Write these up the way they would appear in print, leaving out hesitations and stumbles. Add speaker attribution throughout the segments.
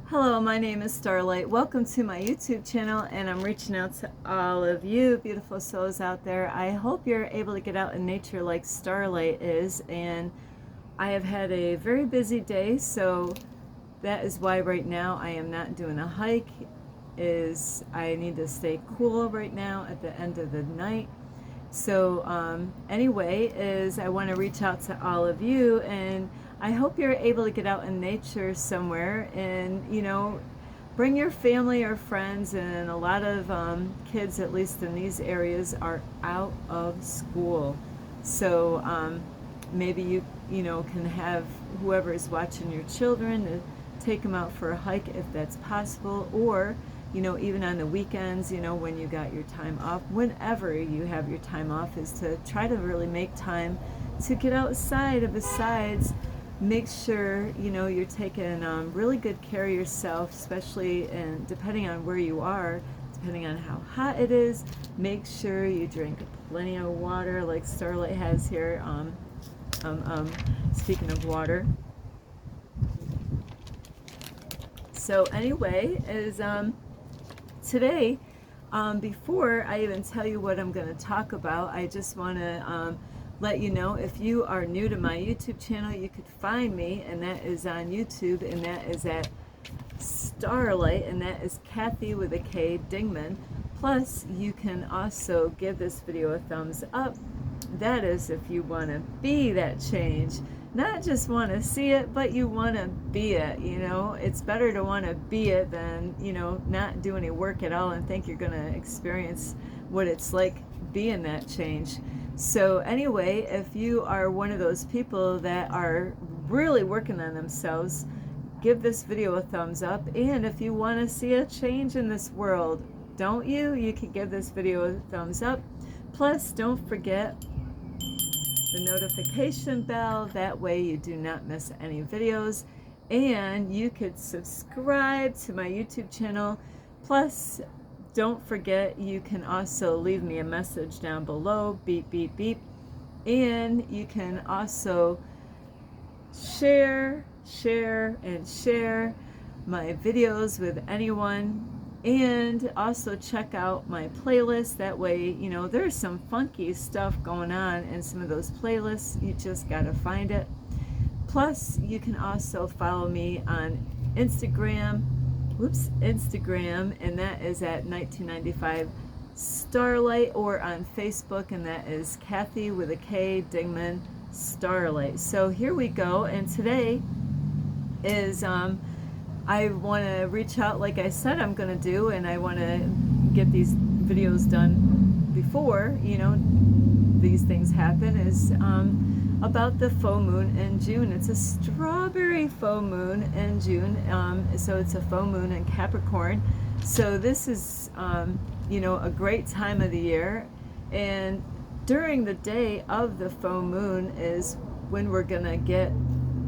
Speaker 1: Hello, my name is Starlight. Welcome to my YouTube channel, and I'm reaching out to all of you beautiful souls out there. I hope you're able to get out in nature like Starlight is, and I have had a very busy day, so that is why right now I am not doing a hike. I need to stay cool right now at the end of the night. So anyway, I want to reach out to all of you, and I hope you're able to get out in nature somewhere and, bring your family or friends. And a lot of kids, at least in these areas, are out of school. So maybe you can have whoever is watching your children to take them out for a hike if that's possible, or even on the weekends, when you got your time off, whenever you have your time off, is to try to really make time to get outside. And besides, make sure, you're taking really good care of yourself, especially, and depending on where you are, depending on how hot it is, make sure you drink plenty of water like Starlight has here. Speaking of water. So anyway, today, before I even tell you what I'm going to talk about, I just want to let you know, if you are new to my YouTube channel, you could find me, and that is on YouTube, and that is at Starlight, and that is Kathy with a K Dingman. Plus, you can also give this video a thumbs up. That is if you want to be that change. Not just want to see it, but you want to be it. It's better to want to be it than not do any work at all and think you're going to experience what it's like being that change. So anyway, if you are one of those people that are really working on themselves, give this video a thumbs up. And if you want to see a change in this world, don't you can give this video a thumbs up. Plus, don't forget the notification bell. That way you do not miss any videos, and you could subscribe to my YouTube channel. Plus, don't forget, you can also leave me a message down below, beep beep beep, and you can also share my videos with anyone. And also check out my playlist. That way, there's some funky stuff going on in some of those playlists. You just gotta find it. Plus, you can also follow me on Instagram, and that is at 1995 Starlight, or on Facebook, and that is Kathy with a K Dingman Starlight. So here we go, and today is I want to reach out, like I said I'm going to do, and I want to get these videos done before, these things happen, is about the full moon in June. It's a strawberry full moon in June, so it's a full moon in Capricorn. So this is, a great time of the year, and during the day of the full moon is when we're going to get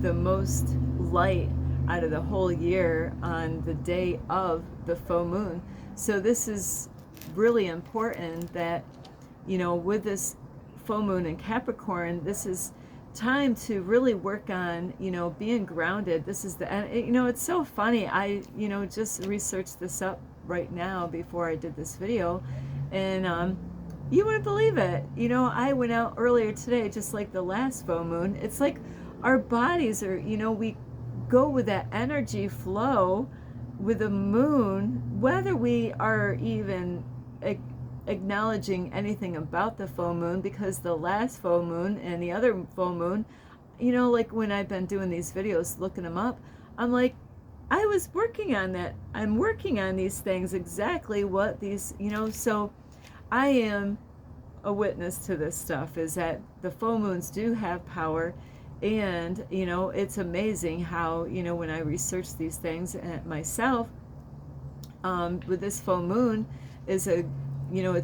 Speaker 1: the most light out of the whole year, on the day of the full moon. So this is really important that, with this full moon in Capricorn, this is time to really work on, being grounded. This is it's so funny. I, just researched this up right now before I did this video, and you wouldn't believe it. I went out earlier today, just like the last full moon. It's like our bodies are, we go with that energy flow with the moon, whether we are even acknowledging anything about the full moon, because the last full moon and the other full moon, like when I've been doing these videos, looking them up, I'm like, I was working on that. I'm working on these things, exactly what these, so I am a witness to this stuff, is that the full moons do have power. And it's amazing how, when I research these things myself, with this full moon, is it's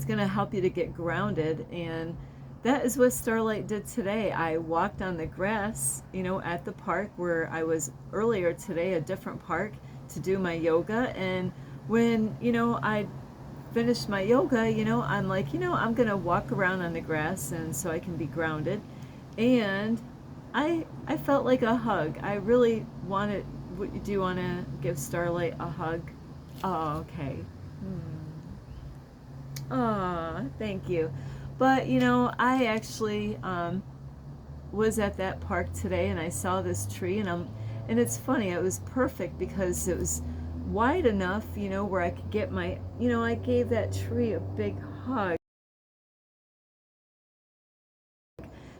Speaker 1: going to help you to get grounded. And that is what Starlight did today. I walked on the grass, at the park where I was earlier today, a different park, to do my yoga. And when I finished my yoga, I'm like, I'm going to walk around on the grass, and so I can be grounded. And I felt like a hug. I really wanted Do you want to give Starlight a hug? Oh, okay. Oh, thank you. But you know, I actually was at that park today, and I saw this tree, and it's funny. It was perfect because it was wide enough, you know, where I could get my, you know, I gave that tree a big hug.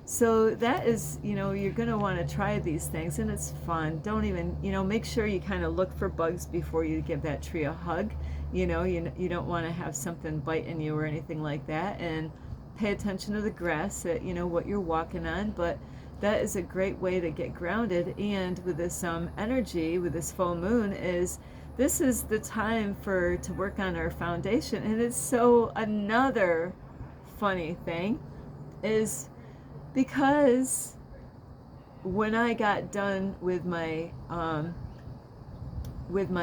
Speaker 1: So that is, you know, you're going to want to try these things, and it's fun. Don't even, you know, make sure you kind of look for bugs before you give that tree a hug. You know, you don't want to have something biting you or anything like that. And pay attention to the grass, that, you know, what you're walking on. But that is a great way to get grounded. And with this energy, with this full moon, is this is the time to work on our foundation. And it's so another funny thing is because when I got done with my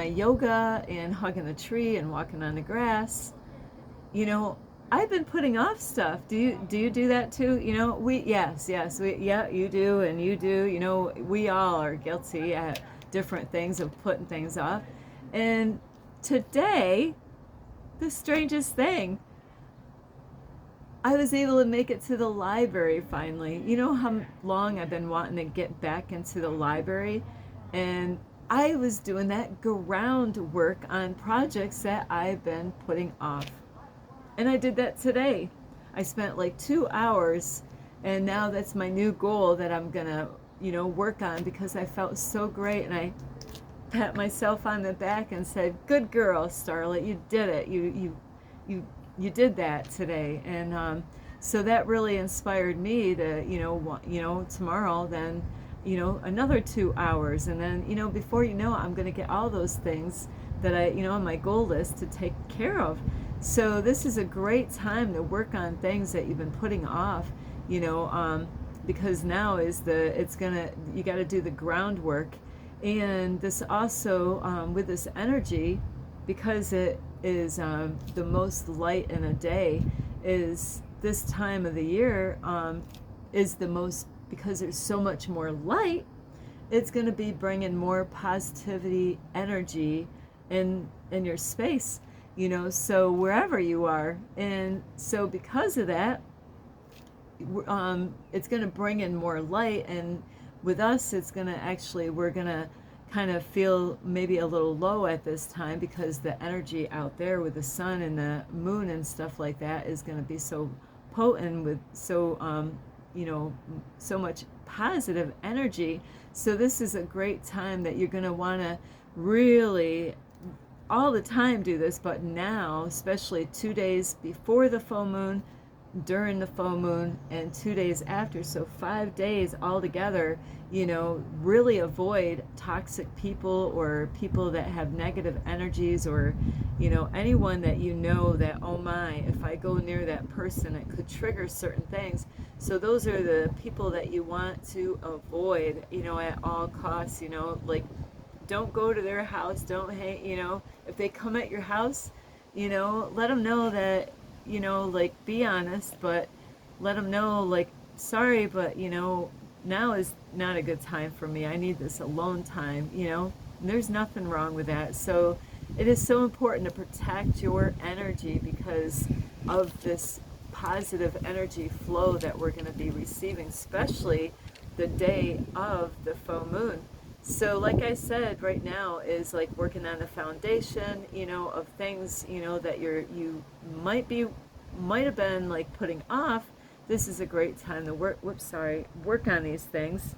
Speaker 1: yoga and hugging the tree and walking on the grass, you know, I've been putting off stuff. Do you do that too? You know, yes, yeah, you do, and you do. You know, we all are guilty at different things of putting things off. And today, the strangest thing, I was able to make it to the library finally. You know how long I've been wanting to get back into the library? And I was doing that groundwork on projects that I've been putting off. And I did that today. I spent like 2 hours, and now that's my new goal that I'm gonna, you know, work on, because I felt so great, and I pat myself on the back and said, "Good girl, Starlet, you did it. You did that today." And so that really inspired me to, you know, tomorrow then, you know, another 2 hours, and then, you know, before you know it, I'm going to get all those things that I, you know, on my goal list to take care of. So this is a great time to work on things that you've been putting off, you know, because now is you got to do the groundwork. And this also, with this energy, because it is the most light in a day, is this time of the year, is the most, because there's so much more light, it's going to be bringing more positivity energy in your space, you know, so wherever you are. And so because of that, it's going to bring in more light, and with us, it's going to actually, we're going to kind of feel maybe a little low at this time, because the energy out there with the sun and the moon and stuff like that is going to be so potent, with so you know, so much positive energy. So this is a great time that you're going to want to really all the time do this, but now, especially 2 days before the full moon, during the full moon, and 2 days after, so 5 days altogether, you know, really avoid toxic people or people that have negative energies, or, you know, anyone that you know that, oh my, if I go near that person, it could trigger certain things. So those are the people that you want to avoid, you know, at all costs. You know, like, don't go to their house, don't hang, you know, if they come at your house, you know, let them know that, you know, like, be honest, but let them know, like, sorry, but, you know, now is not a good time for me. I need this alone time, you know. And there's nothing wrong with that. So it is so important to protect your energy because of this positive energy flow that we're going to be receiving, especially the day of the full moon. So like I said, right now is like working on the foundation, you know, of things, you know, that you might have been like putting off. This is a great time to work on these things.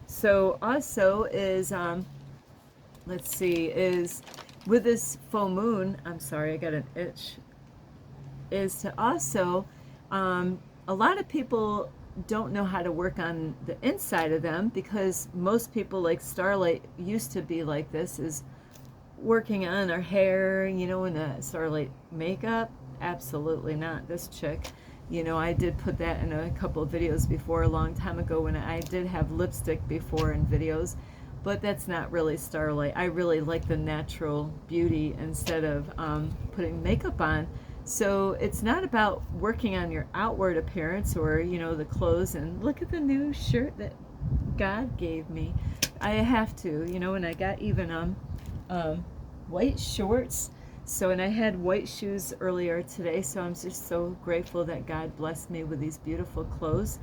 Speaker 1: So also is let's see, is with this full moon, I'm sorry, I got an itch, is to also a lot of people don't know how to work on the inside of them, because most people, like Starlight used to be like this, is working on her hair, you know, and the Starlight makeup. Absolutely not. This chick, you know, I did put that in a couple of videos before, a long time ago, when I did have lipstick before in videos, but that's not really Starlight. I really like the natural beauty instead of putting makeup on. So it's not about working on your outward appearance or, you know, the clothes. And look at the new shirt that God gave me. I have to, and I got even white shorts. So, and I had white shoes earlier today, so I'm just so grateful that God blessed me with these beautiful clothes.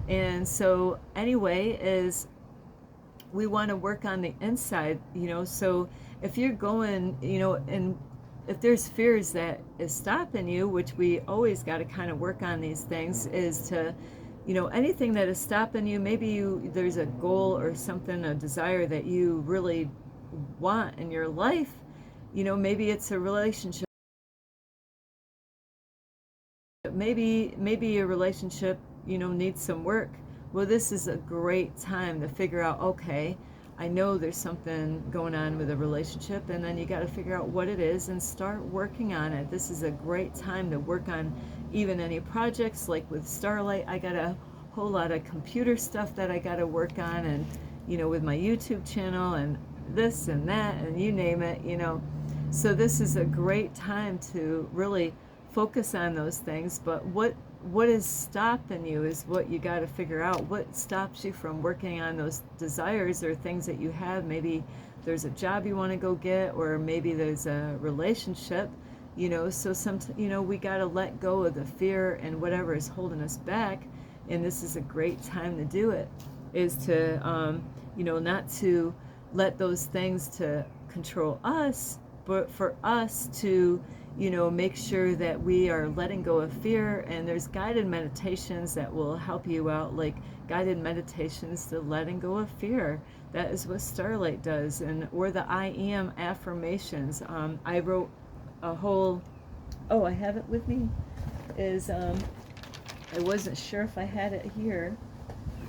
Speaker 1: And so anyway, is we want to work on the inside, so if you're going, and if there's fears that is stopping you, which we always got to kind of work on these things, is to, anything that is stopping you, maybe there's a goal or something, a desire that you really want in your life, maybe it's a relationship, maybe a relationship, needs some work. Well, this is a great time to figure out, okay, I know there's something going on with a relationship, and then you got to figure out what it is and start working on it. This is a great time to work on even any projects. Like with Starlight, I got a whole lot of computer stuff that I got to work on, and with my YouTube channel and this and that and you name it, so this is a great time to really focus on those things. But what is stopping you is what you got to figure out. What stops you from working on those desires or things that you have? Maybe there's a job you want to go get, or maybe there's a relationship, so we got to let go of the fear and whatever is holding us back. And this is a great time to do it, is to not to let those things to control us, but for us to make sure that we are letting go of fear. And there's guided meditations that will help you out, like guided meditations to letting go of fear. That is what Starlight does. Or the I am affirmations. I wrote a whole, I have it with me, is I wasn't sure if I had it here,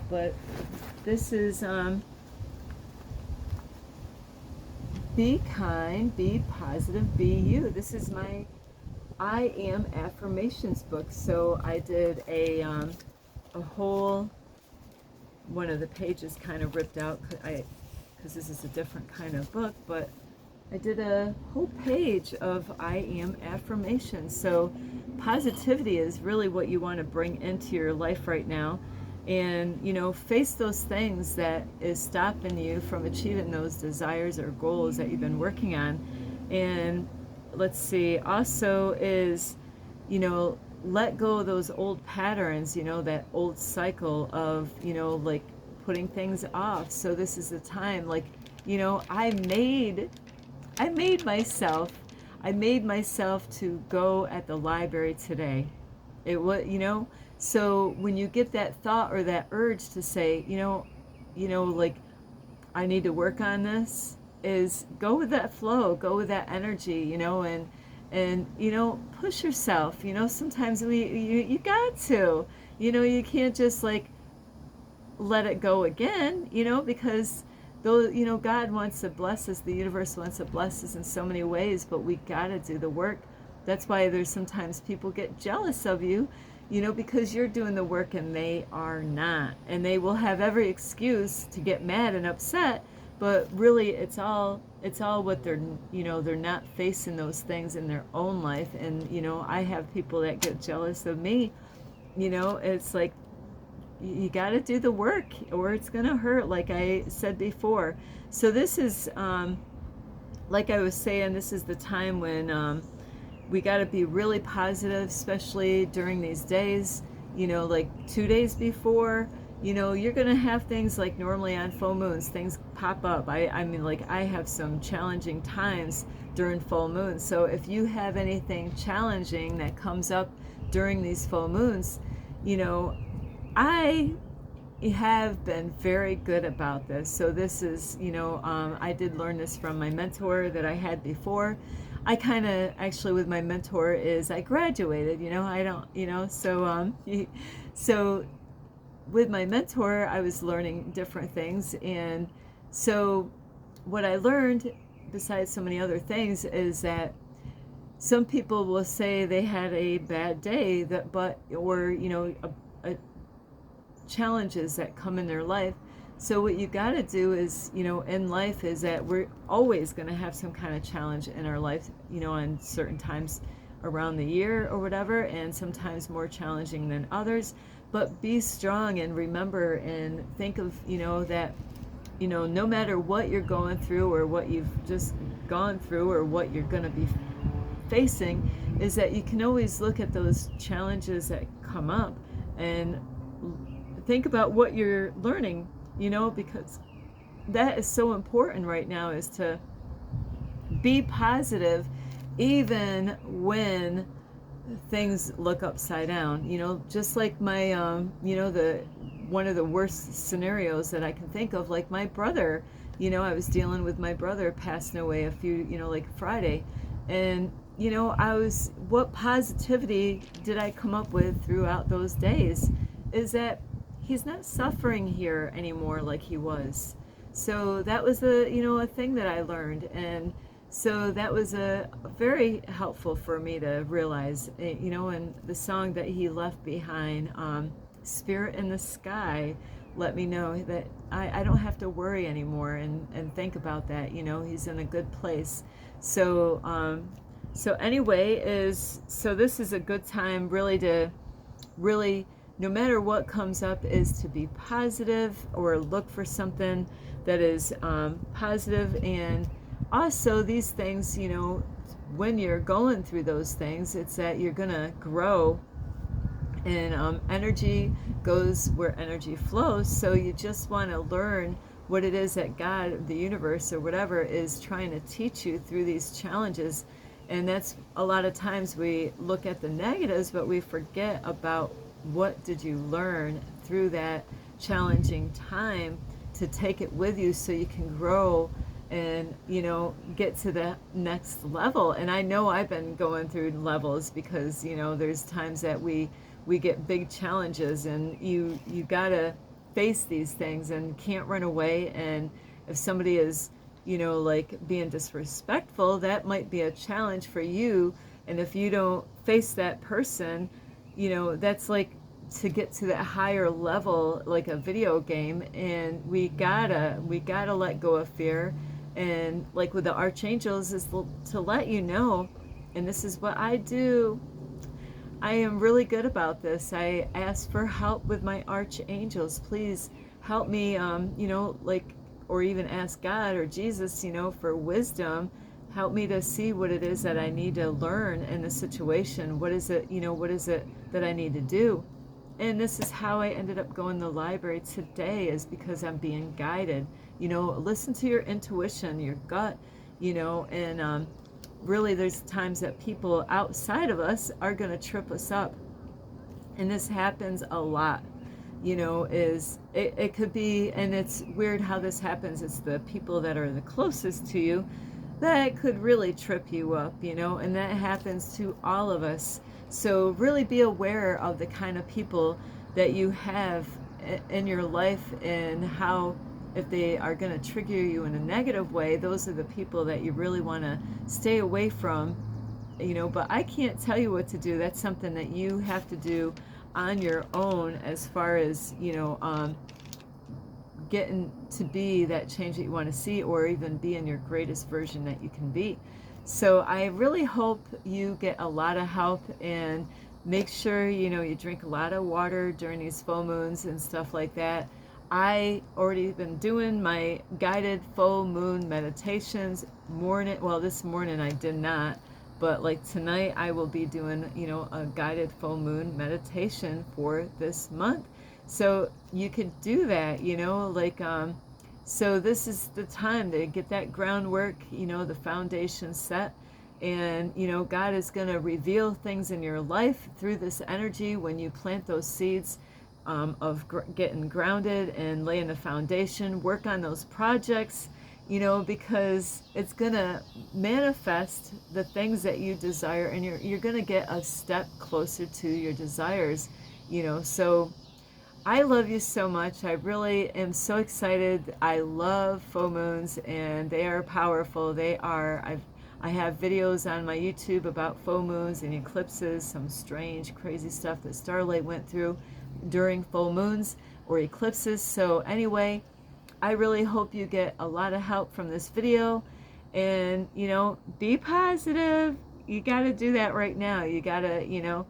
Speaker 1: but this is be kind, be positive, be you. This is my I am affirmations book. So I did a whole, one of the pages kind of ripped out because this is a different kind of book, but I did a whole page of I am affirmations. So positivity is really what you want to bring into your life right now. And face those things that is stopping you from achieving those desires or goals that you've been working on. And let's see, also is let go of those old patterns, that old cycle of like putting things off. So this is the time, like I made myself to go at the library today. It was, so when you get that thought or that urge to say, like, I need to work on this, is go with that flow, go with that energy, and push yourself. Sometimes you got to, you can't just like let it go again, because though God wants to bless us, the universe wants to bless us in so many ways, but we got to do the work. That's why there's sometimes people get jealous of you, because you're doing the work and they are not. And they will have every excuse to get mad and upset, but really it's all what they're, they're not facing those things in their own life. And, I have people that get jealous of me, it's like, you got to do the work or it's going to hurt, like I said before. So this is, like I was saying, this is the time when we got to be really positive, especially during these days, like 2 days before, you're going to have things like normally on full moons, things pop up. I mean, like I have some challenging times during full moons. So if you have anything challenging that comes up during these full moons, I have been very good about this. So this is, I did learn this from my mentor that I had before. I kind of actually with my mentor is I graduated, I don't, so with my mentor, I was learning different things. And so what I learned, besides so many other things, is that some people will say they had a bad day, or challenges that come in their life. So what you got to do is, in life, is that we're always going to have some kind of challenge in our life, on certain times around the year or whatever, and sometimes more challenging than others. But be strong and remember and think of, that no matter what you're going through or what you've just gone through or what you're going to be facing, is that you can always look at those challenges that come up and think about what you're learning, because that is so important right now, is to be positive even when things look upside down. Just like my the one of the worst scenarios that I can think of, like my brother. I was dealing with my brother passing away a few, like Friday. And what positivity did I come up with throughout those days is that he's not suffering here anymore like he was. So that was a thing that I learned. And so that was a very helpful for me to realize, and the song that he left behind, Spirit in the Sky, let me know that I don't have to worry anymore and think about that. He's in a good place. So anyway, so this is a good time really to no matter what comes up, is to be positive or look for something that is positive. And also these things, when you're going through those things, it's that you're gonna grow, and energy goes where energy flows. So you just want to learn what it is that God, the universe, or whatever is trying to teach you through these challenges. And that's a lot of times we look at the negatives, but we forget about what did you learn through that challenging time to take it with you so you can grow and get to the next level. And I know I've been going through levels, because there's times that we get big challenges, and you gotta face these things and can't run away. And if somebody is like being disrespectful, that might be a challenge for you. And if you don't face that person, that's like to get to that higher level, like a video game. And we gotta let go of fear. And like with the archangels, is to let and this is what I do. I am really good about this. I ask for help with my archangels. Please help me, or even ask God or Jesus, for wisdom. Help me to see what it is that I need to learn in the situation. What is it that I need to do? And this is how I ended up going to the library today, is because I'm being guided. Listen to your intuition, your gut, and really there's times that people outside of us are going to trip us up. And this happens a lot, it could be, and it's weird how this happens. It's the people that are the closest to you that could really trip you up, and that happens to all of us. So really be aware of the kind of people that you have in your life, and how, if they are going to trigger you in a negative way, those are the people that you really want to stay away from. But I can't tell you what to do. That's something that you have to do on your own, as far as getting to be that change that you want to see, or even be in your greatest version that you can be. So I really hope you get a lot of help, and make sure you drink a lot of water during these full moons and stuff like that. I already been doing my guided full moon meditations this morning I did not, but like tonight I will be doing a guided full moon meditation for this month. So you could do that, so this is the time to get that groundwork, the foundation set. And God is going to reveal things in your life through this energy when you plant those seeds of getting grounded and laying the foundation. Work on those projects, because it's going to manifest the things that you desire, and you're going to get a step closer to your desires. So I love you so much. I really am so excited. I love full moons, and they are powerful. I have videos on my YouTube about full moons and eclipses, some strange, crazy stuff that Starlight went through during full moons or eclipses. So anyway, I really hope you get a lot of help from this video, and be positive. You got to do that right now. You got to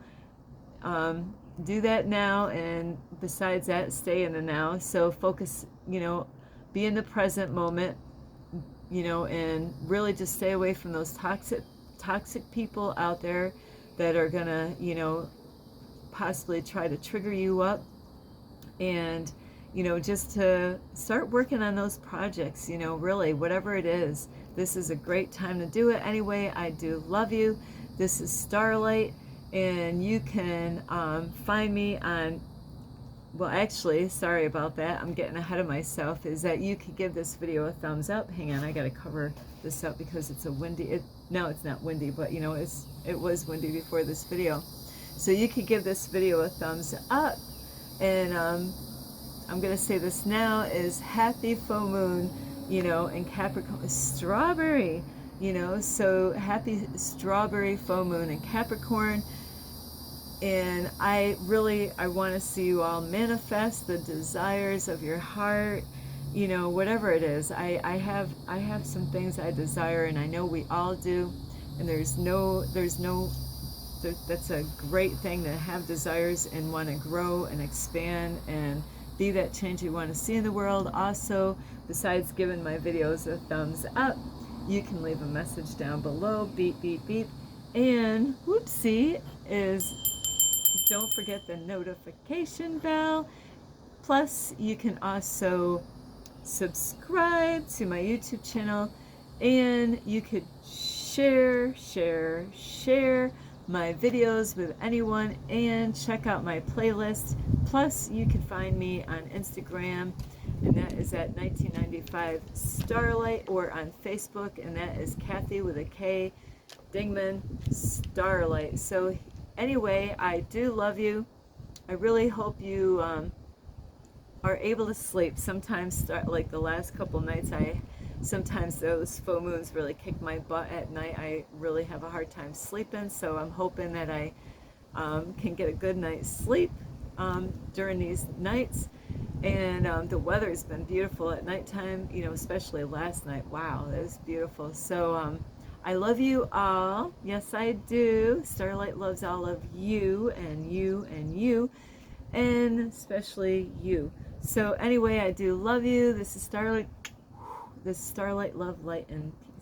Speaker 1: do that now, and besides that, stay in the now. So focus be in the present moment, you know, and really just stay away from those toxic people out there that are gonna, you know, possibly try to trigger you up. And, you know, just to start working on those projects, you know, really, whatever it is, this is a great time to do it. Anyway, I do love you. This is Starlight, and you can find me on, well, actually, sorry about that, I'm getting ahead of myself, is that you could give this video a thumbs up. Hang on, I gotta cover this up because it's a windy, no, it's not windy, but you know, it was windy before this video. So you could give this video a thumbs up, and I'm gonna say this now, is happy full moon, you know, in Capricorn, strawberry, you know, so happy strawberry full moon in Capricorn. And I want to see you all manifest the desires of your heart, you know, whatever it is. I have some things I desire, and I know we all do, and that's a great thing to have desires and want to grow and expand and be that change you want to see in the world. Also, besides giving my videos a thumbs up, you can leave a message down below, beep, beep, beep, and whoopsie is, don't forget the notification bell. Plus, you can also subscribe to my YouTube channel, and you could share my videos with anyone, and check out my playlist. Plus, you can find me on Instagram, and that is at 1995 Starlight, or on Facebook, and that is Kathy with a K, Dingman Starlight. So anyway, I do love you. I really hope you are able to sleep. Sometimes, like the last couple nights, sometimes those full moons really kick my butt at night. I really have a hard time sleeping, so I'm hoping that I can get a good night's sleep during these nights. And the weather's been beautiful at nighttime, you know, especially last night. Wow, that was beautiful. So I love you all. Yes, I do. Starlight loves all of you, and you, and you, and especially you. So anyway, I do love you. This is Starlight. This is Starlight, love, light, and peace.